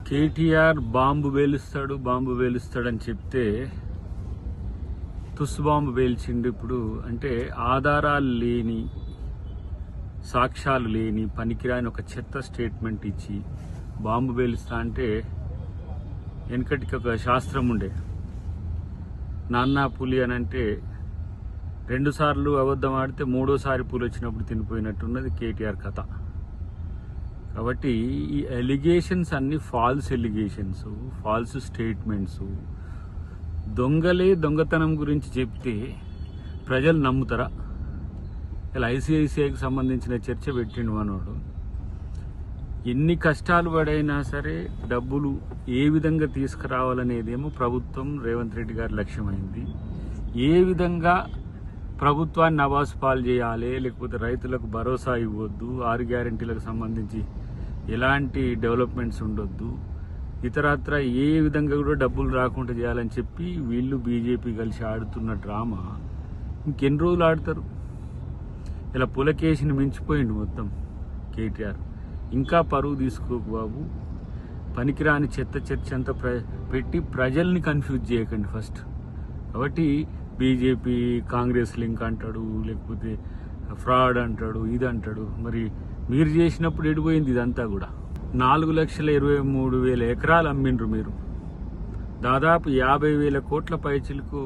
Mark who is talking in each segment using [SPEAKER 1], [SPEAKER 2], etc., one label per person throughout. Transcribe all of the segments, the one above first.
[SPEAKER 1] KTR bomb పేలుస్తాడని చెప్తే తుస్సు bomb పేల్చిండు. ఇప్పుడు అంటే ఆధారాలు లేని, సాక్ష్యాలు లేని, పనికిరాని ఒక చెత్త స్టేట్మెంట్ ఇచ్చి బాంబు పేలుస్తా అంటే వెనకటికి ఒక శాస్త్రం ఉండే, నాన్నా పులి అని అంటే 2 సార్లు అబద్ధం ఆడితే 3వసారి పులి వచ్చినప్పుడు తినిపోయినట్టున్నది కేటీఆర్ కథ. కాబట్టి ఈ ఎలిగేషన్స్ అన్ని ఫాల్స్ ఎలిగేషన్స్, ఫాల్స్ స్టేట్మెంట్స్. దొంగలే దొంగతనం గురించి చెప్తే ప్రజలు నమ్ముతారా? ఇలా ఐసిఐసిఐకి సంబంధించిన చర్చ పెట్టిండు మనోడు. ఎన్ని కష్టాలు పడైనా సరే డబ్బులు ఏ విధంగా తీసుకురావాలనేదేమో ప్రభుత్వం, రేవంత్ రెడ్డి గారి లక్ష్యమైంది. ఏ విధంగా ప్రభుత్వాన్ని నవాసు పాలు చేయాలి, లేకపోతే రైతులకు భరోసా ఇవ్వద్దు, 6 గ్యారెంటీలకు సంబంధించి ఎలాంటి డెవలప్మెంట్స్ ఉండొద్దు, ఇతరత్ర ఏ విధంగా కూడా డబ్బులు రాకుండా చేయాలని చెప్పి వీళ్ళు బీజేపీ కలిసి ఆడుతున్న డ్రామా ఇంకెన్ని రోజులు ఆడతారు? ఇలా పులకేసిని మించిపోయిండు మొత్తం కేటీఆర్. ఇంకా పరువు తీసుకోకు బాబు. పనికిరాని చెత్త చర్చ అంతా పెట్టి ప్రజల్ని కన్ఫ్యూజ్ చేయకండి ఫస్ట్. కాబట్టి బీజేపీ కాంగ్రెస్ లింక్ అంటాడు, లేకపోతే ఫ్రాడ్ అంటాడు, ఇది అంటాడు. మరి మీరు చేసినప్పుడు ఎడిపోయింది ఇదంతా కూడా? 4,23,000 ఎకరాలు అమ్మిండ్రు మీరు. దాదాపు 50,000 కోట్ల పైచిలకు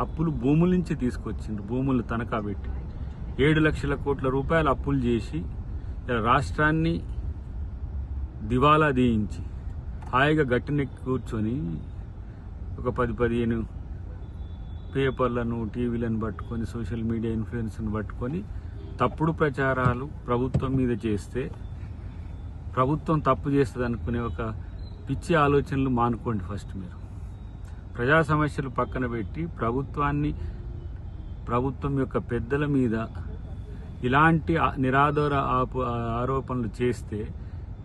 [SPEAKER 1] అప్పులు భూముల నుంచి తీసుకొచ్చిండ్రు, భూములు తనఖా పెట్టి 7 లక్షల కోట్ల రూపాయలు అప్పులు చేసి రాష్ట్రాన్ని దివాలా దీయించి హాయిగా గట్టినెక్కి కూర్చొని ఒక 10-15 పేపర్లను, టీవీలను పట్టుకొని, సోషల్ మీడియా ఇన్ఫ్లుయెన్స్ను పట్టుకొని తప్పుడు ప్రచారాలు ప్రభుత్వం మీద చేస్తే, ప్రభుత్వం తప్పు చేస్తుంది అనుకునే ఒక పిచ్చి ఆలోచనలు మానుకోండి ఫస్ట్. మీరు ప్రజా సమస్యలు పక్కన పెట్టి ప్రభుత్వం యొక్క పెద్దల మీద ఇలాంటి నిరాధార ఆరోపణలు చేస్తే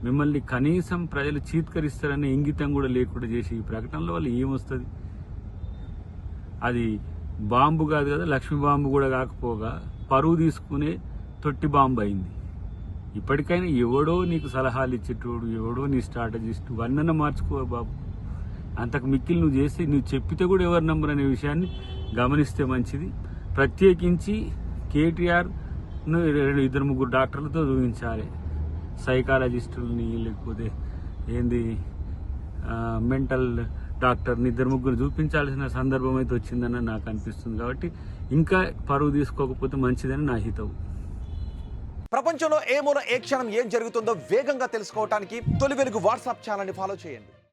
[SPEAKER 1] మిమ్మల్ని కనీసం ప్రజలు చీత్కరిస్తారనే ఇంగితం కూడా లేకుండా చేసి ఈ ప్రకటనల వల్ల ఏమొస్తుంది? అది బాంబు కాదు కదా, లక్ష్మీ బాంబు కూడా కాకపోగా పరువు తీసుకునే తొట్టి బాంబు అయింది. ఇప్పటికైనా ఎవడో నీకు సలహాలు ఇచ్చేటోడు, ఎవడో నీ స్ట్రాటజిస్ట్, వన్నన్న మార్చుకో బాబు. అంతకు మిక్కిలు నువ్వు చేసి నువ్వు చెప్పితే కూడా ఎవరు నమ్మరు అనే విషయాన్ని గమనిస్తే మంచిది. ప్రత్యేకించి కేటీఆర్ను 2-3 డాక్టర్లతో చూపించాలి, సైకాలజిస్టుల్ని, లేకపోతే మెంటల్ డాక్టర్ని 2-3 చూపించాల్సిన సందర్భం అయితే వచ్చిందని నాకు అనిపిస్తుంది. కాబట్టి ఇంకా పరువు తీసుకోకపోతే మంచిదని నా హితవు.
[SPEAKER 2] ప్రపంచంలో ఏ మూల ఏ క్షణం ఏం జరుగుతుందో వేగంగా తెలుసుకోవడానికి తొలి వెలుగు వాట్సాప్ ఛానల్ని ఫాలో చేయండి.